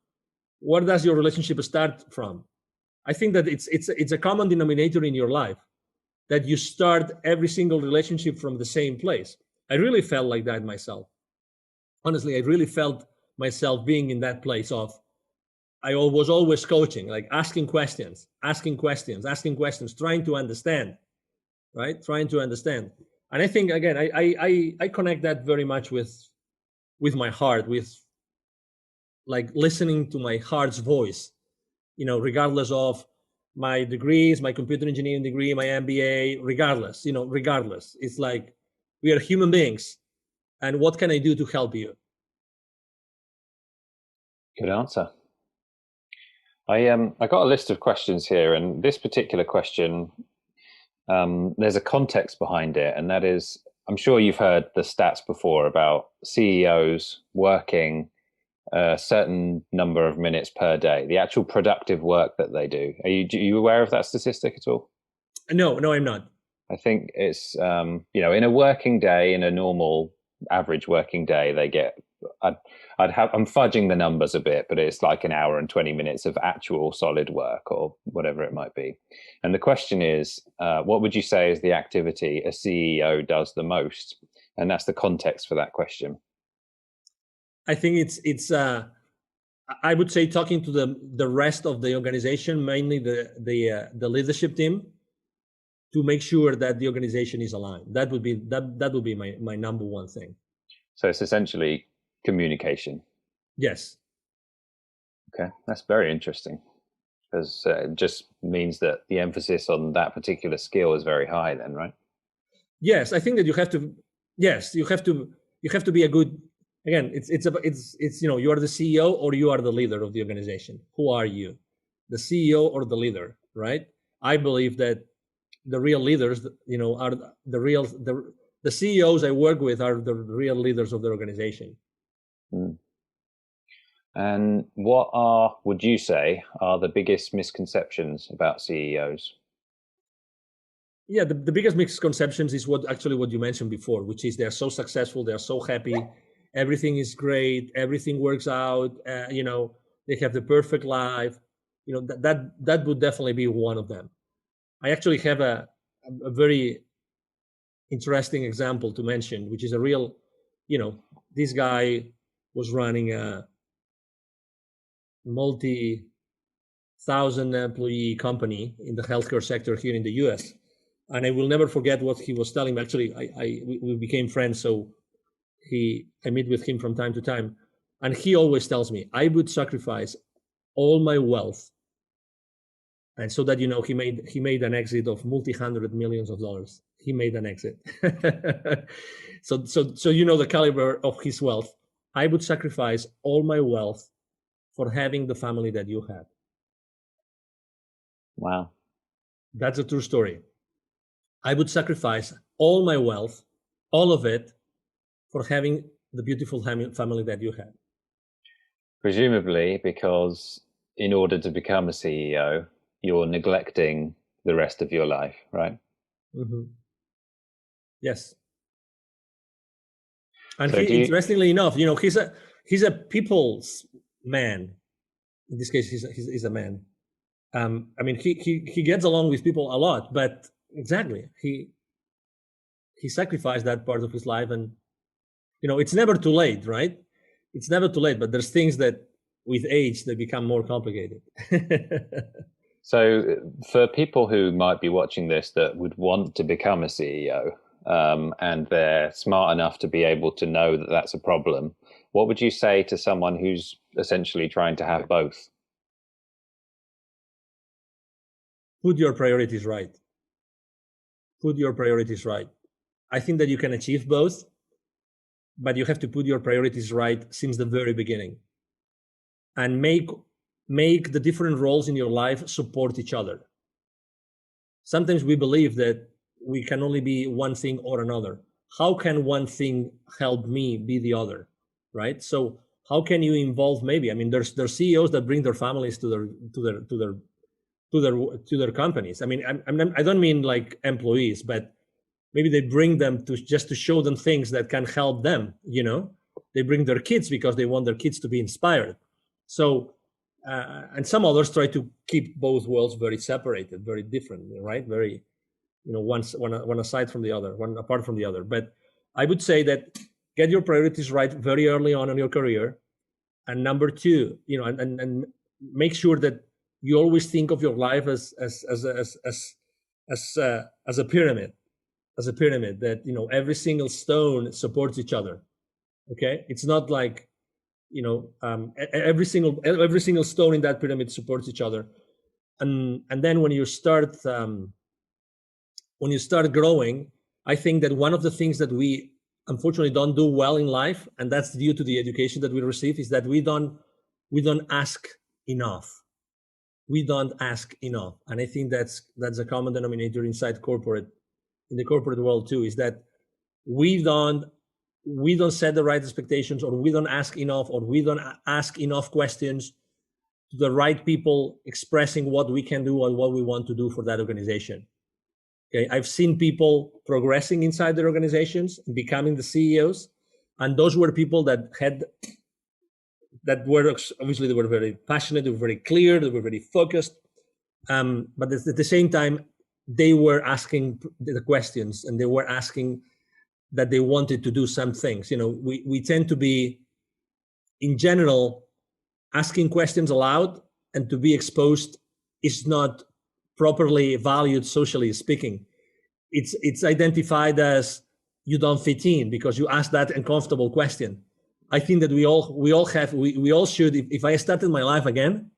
Where does your relationship start from? I think that it's a common denominator in your life, that you start every single relationship from the same place. I really felt like that myself. Honestly, I really felt myself being in that place of, I was always coaching, like asking questions, trying to understand, right? Trying to understand. And I think, again, I connect that very much with my heart, with like listening to my heart's voice, regardless of my degrees, my computer engineering degree, my MBA, regardless. It's like we are human beings. And what can I do to help you? Good answer. I got a list of questions here, and this particular question, there's a context behind it, and that is, I'm sure you've heard the stats before about CEOs working a certain number of minutes per day, the actual productive work that they do. Are you aware of that statistic at all? No, I'm not. I think it's, in a working day, in a normal average working day, they get, I'm fudging the numbers a bit, but it's like an hour and 20 minutes of actual solid work or whatever it might be. And the question is, what would you say is the activity a CEO does the most? And that's the context for that question. I think it's I would say talking to the rest of the organization, mainly the leadership team, to make sure that the organization is aligned. That would be my number one thing. So it's essentially communication. Yes. Okay, that's very interesting, because it just means that the emphasis on that particular skill is very high then, right? Yes, I think that you have to be a good, again, it's you are the CEO or you are the leader of the organization. Who are you? The CEO or the leader, right? I believe that the real leaders, are the CEOs I work with are the real leaders of the organization. And what are, would you say, are the biggest misconceptions about CEOs? Yeah, the biggest misconceptions is what you mentioned before, which is they're so successful, they're so happy, everything is great, everything works out, they have the perfect life. That would definitely be one of them. I actually have a very interesting example to mention, which is a real, this guy was running a multi-thousand employee company in the healthcare sector here in the US. And I will never forget what he was telling me. Actually, we became friends, so I meet with him from time to time, and he always tells me I would sacrifice all my wealth, and so that he made an exit of multi-hundred millions of dollars. He made an exit. So the caliber of his wealth. I would sacrifice all my wealth for having the family that you had. Wow. That's a true story. I would sacrifice all my wealth, all of it, for having the beautiful family that you had. Presumably because in order to become a CEO, you're neglecting the rest of your life, right? Mm-hmm. Yes. And So do you, interestingly enough, he's a people's man. In this case, he's a man. I mean, he gets along with people a lot, but exactly, he sacrificed that part of his life, and it's never too late, right? It's never too late, but there's things that with age they become more complicated. so for people who might be watching this that would want to become a CEO, and they're smart enough to be able to know that that's a problem, what would you say to someone who's essentially trying to have both? Put your priorities right. Put your priorities right. I think that you can achieve both, but you have to put your priorities right since the very beginning, and make the different roles in your life support each other. Sometimes we believe that we can only be one thing or another. How can one thing help me be the other, right? So how can you involve, maybe, I mean, there's CEOs that bring their families to their companies. I mean, I don't mean like employees, but maybe they bring them to just to show them things that can help them. They bring their kids because they want their kids to be inspired. So and some others try to keep both worlds very separated, very different, right? Very, one aside from the other, one apart from the other. But I would say that get your priorities right very early on in your career, and number two, and make sure that you always think of your life as a pyramid, that every single stone supports each other. Okay, it's not like every single stone in that pyramid supports each other, and then when you start growing, I think that one of the things that we unfortunately don't do well in life, and that's due to the education that we receive, is that we don't ask enough. We don't ask enough, and I think that's a common denominator inside in the corporate world too, is that we don't set the right expectations, or we don't ask enough, or we don't ask enough questions to the right people expressing what we can do and what we want to do for that organization. Okay, I've seen people progressing inside their organizations, becoming the CEOs, and those were people that were obviously, they were very passionate, they were very clear, they were very focused, but at the same time, they were asking the questions, and they were asking that they wanted to do some things. We tend to be, in general, asking questions aloud and to be exposed is not properly valued, socially speaking. It's identified as you don't fit in because you ask that uncomfortable question. I think that we all should. If I started my life again,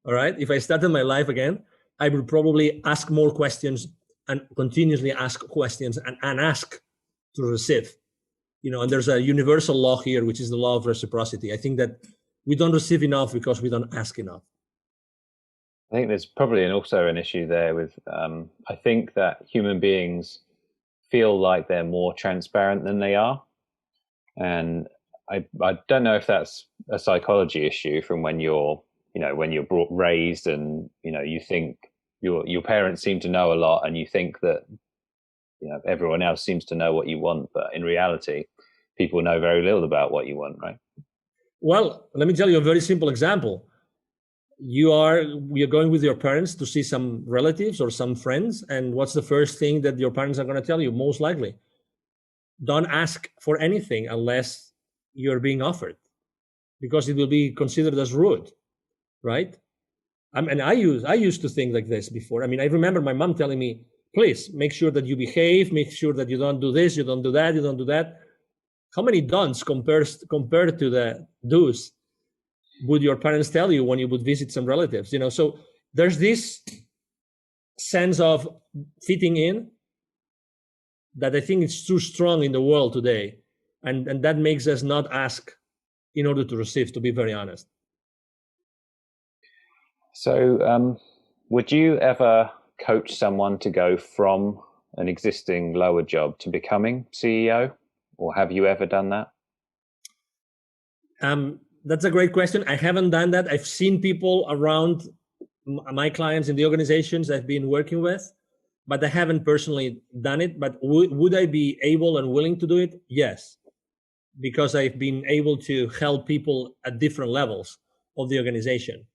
all right, if I started my life again, I would probably ask more questions and continuously ask questions and ask to receive. And there's a universal law here, which is the law of reciprocity. I think that we don't receive enough because we don't ask enough. I think there's probably also an issue there with, I think that human beings feel like they're more transparent than they are. And I don't know if that's a psychology issue from when you're, when you're brought raised, and you think your parents seem to know a lot, and you think that everyone else seems to know what you want, but in reality, people know very little about what you want, right? Well, let me tell you a very simple example. You're going with your parents to see some relatives or some friends, and what's the first thing that your parents are going to tell you? Most likely, don't ask for anything unless you're being offered, because it will be considered as rude, right? And I used to think like this before. I mean, I remember my mom telling me, please make sure that you behave, make sure that you don't do this, you don't do that, you don't do that. How many don'ts compared to the do's would your parents tell you when you would visit some relatives? So there's this sense of fitting in that I think is too strong in the world today, and that makes us not ask in order to receive, to be very honest. So, would you ever coach someone to go from an existing lower job to becoming CEO, or have you ever done that? That's a great question. I haven't done that. I've seen people around my clients in the organizations I've been working with, but I haven't personally done it. But would I be able and willing to do it? Yes, because I've been able to help people at different levels of the organization,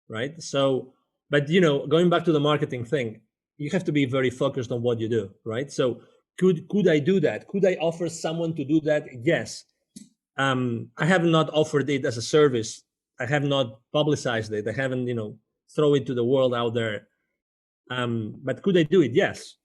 right? So, but going back to the marketing thing, you have to be very focused on what you do, right? So, could I do that? Could I offer someone to do that? Yes. I have not offered it as a service. I have not publicized it. I haven't, throw it to the world out there. But could I do it? Yes,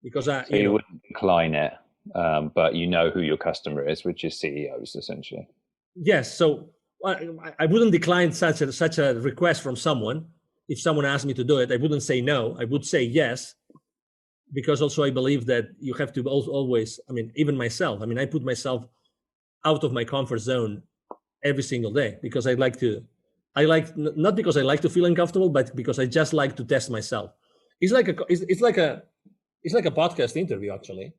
because So you wouldn't decline it, but you know who your customer is, which is CEOs essentially. Yes. So I wouldn't decline such a request from someone. If someone asked me to do it, I wouldn't say no. I would say yes, because also I believe that you have to always. I mean, even myself. I mean, I put myself out of my comfort zone every single day because not because I like to feel uncomfortable, but because I just like to test myself. It's like a podcast interview. Actually,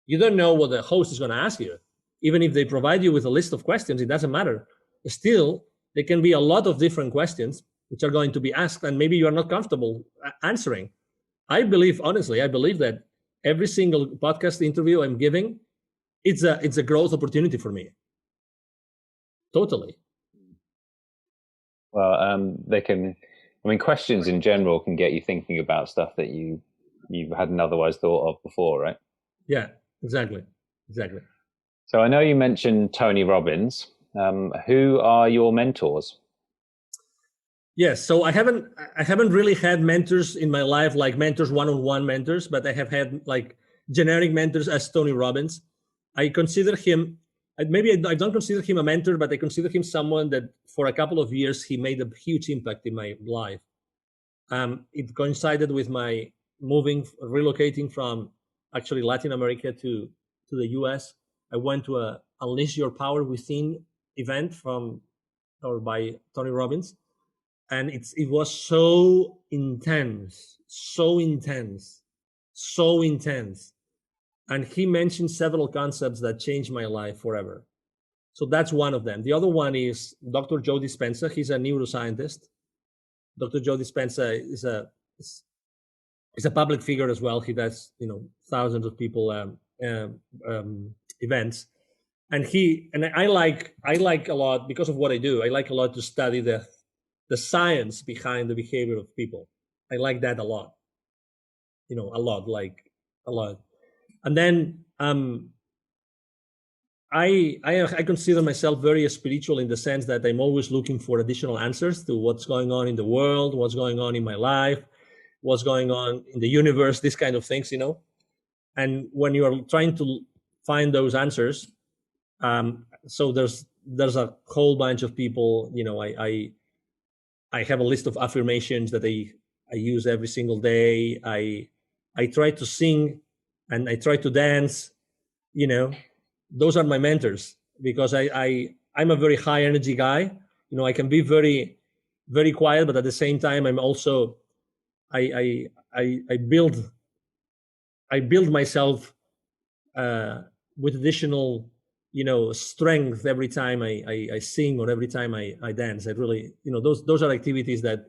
you don't know what the host is going to ask you. Even if they provide you with a list of questions, it doesn't matter. Still, there can be a lot of different questions which are going to be asked, and maybe you are not comfortable answering. Honestly, I believe that every single podcast interview I'm giving, it's a growth opportunity for me. Totally. Well, they can. I mean, questions in general can get you thinking about stuff that you hadn't otherwise thought of before, right? Yeah, exactly. So I know you mentioned Tony Robbins. Who are your mentors? Yes, so I haven't really had mentors in my life, like mentors, one-on-one mentors, but I have had like generic mentors as Tony Robbins. I consider him, maybe I don't consider him a mentor, but I consider him someone that for a couple of years he made a huge impact in my life. It coincided with my relocating from actually Latin America to the US. I went to a Unleash Your Power Within event by Tony Robbins, and it was so intense, so intense. And he mentioned several concepts that changed my life forever. So that's one of them. The other one is Dr. Joe Dispenza. He's a neuroscientist. Dr. Joe Dispenza is a public figure as well. He does thousands of people events, and I like a lot because of what I do. I like a lot to study the science behind the behavior of people. I like that a lot. A lot. And then I consider myself very spiritual in the sense that I'm always looking for additional answers to what's going on in the world, what's going on in my life, what's going on in the universe, these kind of things, And when you are trying to find those answers, so there's a whole bunch of people, I have a list of affirmations that I use every single day. I try to sing and I try to dance, those are my mentors because I'm a very high energy guy. I can be very, very quiet, but at the same time, I'm also, I build myself with additional strength every time I sing or every time I dance. I really, those are activities that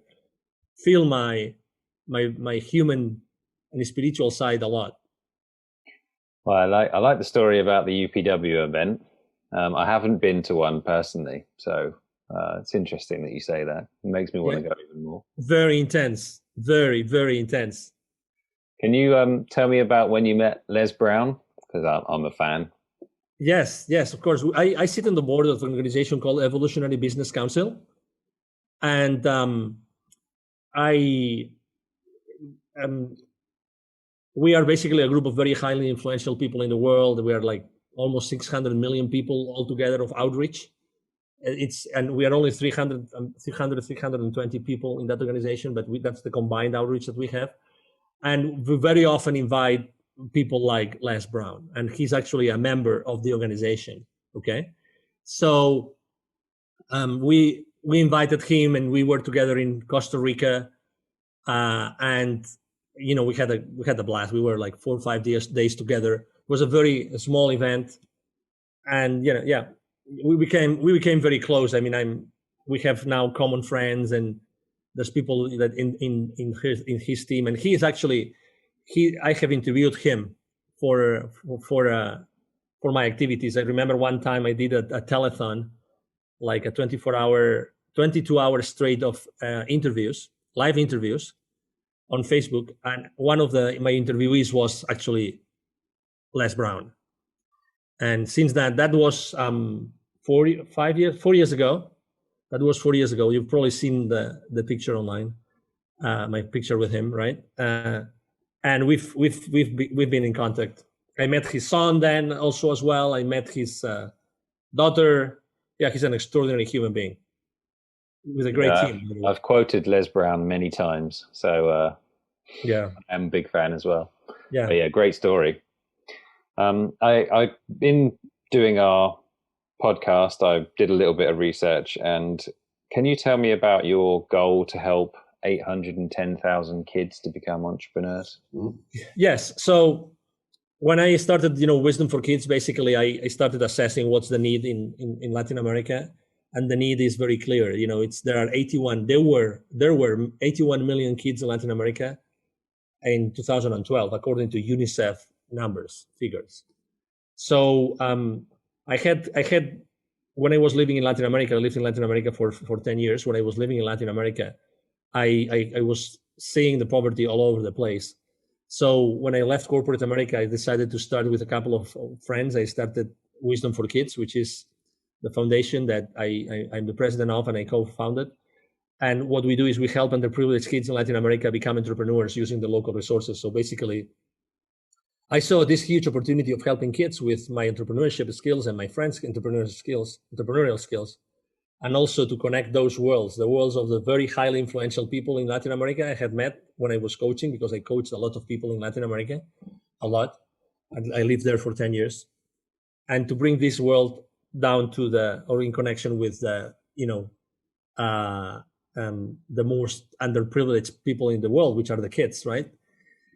feel my human and spiritual side a lot. Well, I like the story about the UPW event. I haven't been to one personally, so it's interesting that you say that. It makes me want Yeah, to go even more. very intense, very, very intense. Can you tell me about when you met Les Brown? Because I'm a fan. Yes, of course. I sit on the board of an organization called Evolutionary Business Council, and I we are basically a group of very highly influential people in the world. We are like almost 600 million people altogether of outreach. And we are only 320 people in that organization, but that's the combined outreach that we have. And we very often invite people like Les Brown, and he's actually a member of the organization. Okay, so we invited him, and we were together in Costa Rica, and we had a blast. We were like 4 or 5 days together. It was a very small event, and yeah, we became very close. I mean, we have now common friends, and there's people that in his team, and he is actually I have interviewed him for my activities. I remember one time I did a telethon, like a 22 hour straight of live interviews on Facebook, and one of my interviewees was actually Les Brown. And since that was 4 years ago. That was 4 years ago. You've probably seen the picture online, my picture with him, right? And we've been in contact. I met his son then also as well. I met his daughter. Yeah, he's an extraordinary human being with a great team. I've quoted Les Brown many times, so yeah, I'm a big fan as well. Yeah, but yeah, great story. I've been doing our podcast. I did a little bit of research, and can you tell me about your goal to help 810,000 kids to become entrepreneurs? Yes. So when I started, Wisdom for Kids, basically I started assessing what's the need in Latin America, and the need is very clear. There were 81 million kids in Latin America in 2012, according to UNICEF figures. So I had when I was living in Latin America, I lived in Latin America for 10 years. When I was living in Latin America, I was seeing the poverty all over the place. So when I left corporate America, I decided to start with a couple of friends. I started Wisdom for Kids, which is the foundation that I'm the president of, and I co-founded. And what we do is we help underprivileged kids in Latin America become entrepreneurs using the local resources. So basically, I saw this huge opportunity of helping kids with my entrepreneurship skills and my friends' entrepreneurial skills, and also to connect those worlds, the worlds of the very highly influential people in Latin America I had met when I was coaching, because I coached a lot of people in Latin America, a lot. I lived there for 10 years. And to bring this world down to or in connection with the most underprivileged people in the world, which are the kids, right?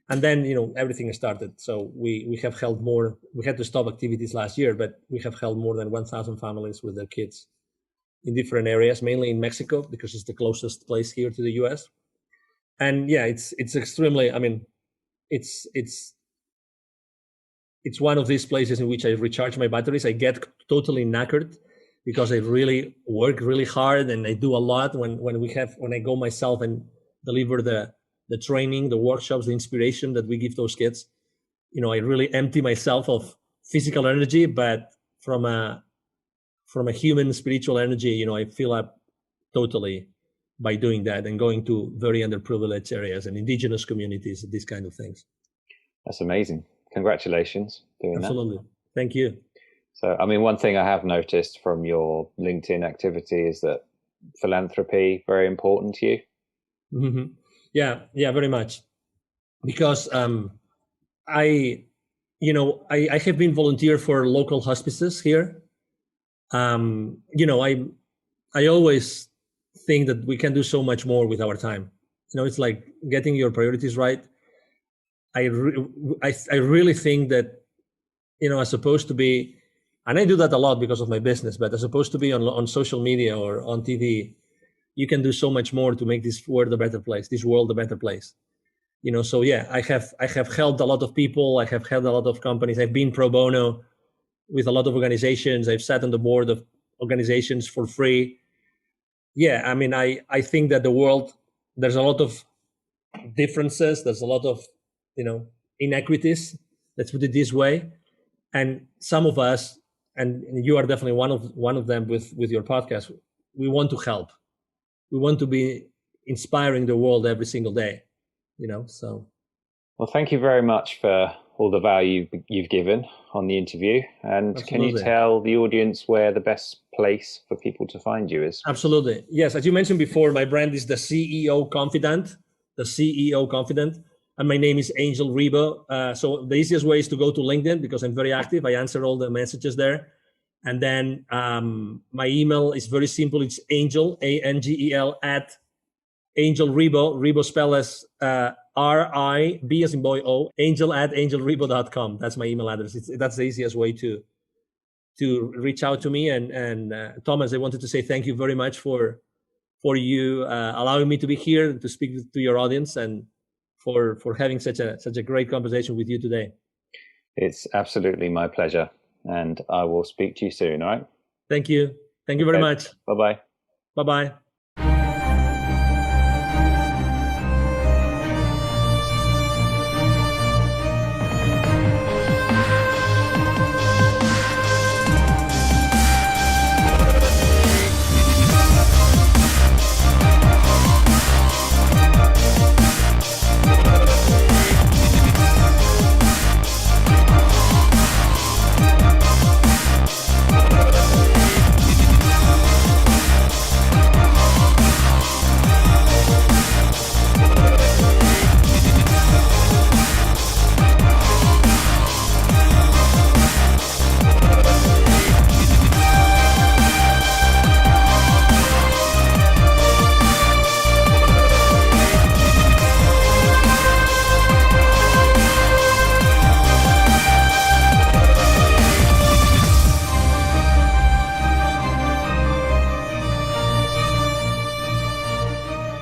And then, everything started. So we have held more, we had to stop activities last year, but we have held more than 1,000 families with their kids in different areas, mainly in Mexico, because it's the closest place here to the US. And yeah, it's extremely, it's one of these places in which I recharge my batteries. I get totally knackered because I really work really hard, and I do a lot when I go myself and deliver the training, the workshops, the inspiration that we give those kids. I really empty myself of physical energy, but from a human spiritual energy, I fill up totally by doing that and going to very underprivileged areas and indigenous communities, these kind of things. That's amazing. Congratulations doing Absolutely. that. Thank you. So, one thing I have noticed from your LinkedIn activity is that philanthropy very important to you. Mm-hmm. Yeah, very much. Because I have been volunteer for local hospices here. I always think that we can do so much more with our time. It's like getting your priorities right. I really think that, as opposed to be And I do that a lot because of my business, but as opposed to be on social media or on TV, you can do so much more to make this world a better place, this world a better place. So yeah, I have helped a lot of people. I have helped a lot of companies. I've been pro bono with a lot of organizations. I've sat on the board of organizations for free. Yeah, I mean, I think that the world, there's a lot of differences. There's a lot of, inequities. Let's put it this way. And some of us, and you are definitely one of them with your podcast, we want to help. We want to be inspiring the world every single day. So. Well, thank you very much for all the value you've given on the interview. And can you Absolutely. tell the audience where the best place for people to find you is? Absolutely. Yes. As you mentioned before, my brand is the CEO Confidant, And my name is Angel Ribo. So the easiest way is to go to LinkedIn because I'm very active. I answer all the messages there. And then my email is very simple. It's Angel, ANGEL, at Angel Ribo. Ribo spelled as RIB as in boy O, Angel at angelribo.com. That's my email address. That's the easiest way to reach out to me. And Thomas, I wanted to say thank you very much for you allowing me to be here to speak to your audience and for having such a great conversation with you today. It's absolutely my pleasure. And I will speak to you soon, all right? Thank you. Thank you very much. Bye-bye. Bye-bye.